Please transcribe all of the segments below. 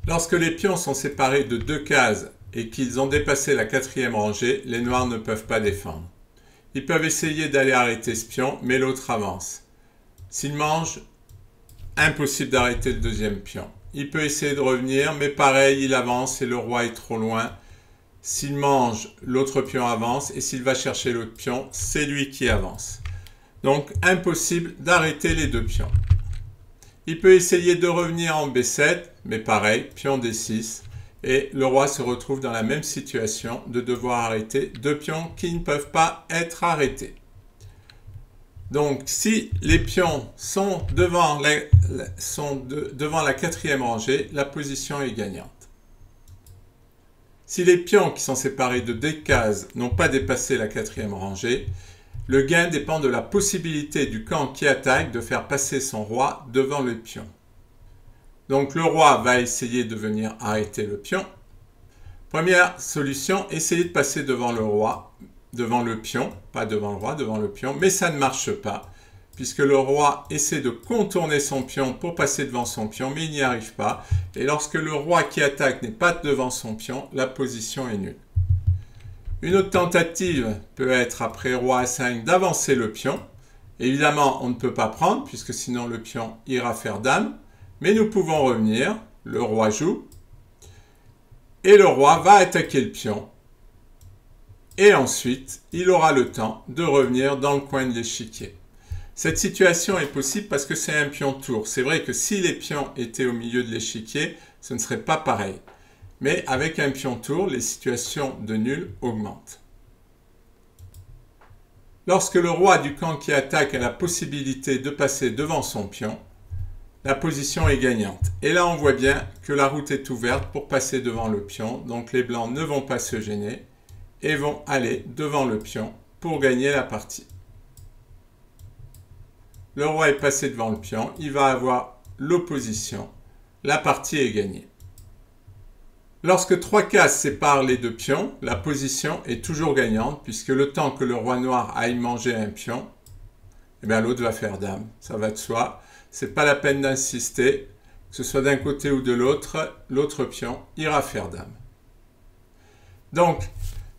Lorsque les pions sont séparés de 2 cases et qu'ils ont dépassé la 4e rangée, les noirs ne peuvent pas défendre. Ils peuvent essayer d'aller arrêter ce pion, mais l'autre avance. S'il mange, impossible d'arrêter le deuxième pion. Il peut essayer de revenir, mais pareil, il avance et le roi est trop loin. S'il mange, l'autre pion avance, et s'il va chercher l'autre pion, c'est lui qui avance. Donc, impossible d'arrêter les deux pions. Il peut essayer de revenir en B7, mais pareil, pion D6, et le roi se retrouve dans la même situation de devoir arrêter deux pions qui ne peuvent pas être arrêtés. Donc, si les pions sont devant la 4e rangée, la position est gagnante. Si les pions qui sont séparés de 2 cases n'ont pas dépassé la 4e rangée, le gain dépend de la possibilité du camp qui attaque de faire passer son roi devant le pion. Donc le roi va essayer de venir arrêter le pion. Première solution, essayer de passer devant le roi, devant le pion, pas devant le roi, devant le pion, mais ça ne marche pas, puisque le roi essaie de contourner son pion pour passer devant son pion, mais il n'y arrive pas. Et lorsque le roi qui attaque n'est pas devant son pion, la position est nulle. Une autre tentative peut être, après roi A5, d'avancer le pion. Évidemment, on ne peut pas prendre, puisque sinon le pion ira faire dame. Mais nous pouvons revenir, le roi joue, et le roi va attaquer le pion. Et ensuite, il aura le temps de revenir dans le coin de l'échiquier. Cette situation est possible parce que c'est un pion tour. C'est vrai que si les pions étaient au milieu de l'échiquier, ce ne serait pas pareil. Mais avec un pion tour, les situations de nul augmentent. Lorsque le roi du camp qui attaque a la possibilité de passer devant son pion, la position est gagnante. Et là, on voit bien que la route est ouverte pour passer devant le pion. Donc les blancs ne vont pas se gêner et vont aller devant le pion pour gagner la partie. Le roi est passé devant le pion, il va avoir l'opposition. La partie est gagnée. Lorsque 3 cases séparent les deux pions, la position est toujours gagnante puisque le temps que le roi noir aille manger un pion, eh bien l'autre va faire dame. Ça va de soi. C'est pas la peine d'insister, que ce soit d'un côté ou de l'autre, l'autre pion ira faire dame. Donc,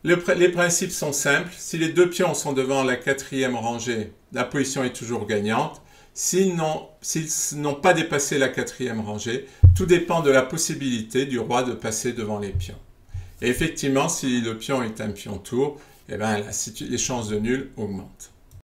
les principes sont simples. Si les deux pions sont devant la 4e rangée, la position est toujours gagnante. S'ils n'ont pas dépassé la 4e rangée, tout dépend de la possibilité du roi de passer devant les pions. Et effectivement, si le pion est un pion tour, eh bien, les chances de nul augmentent.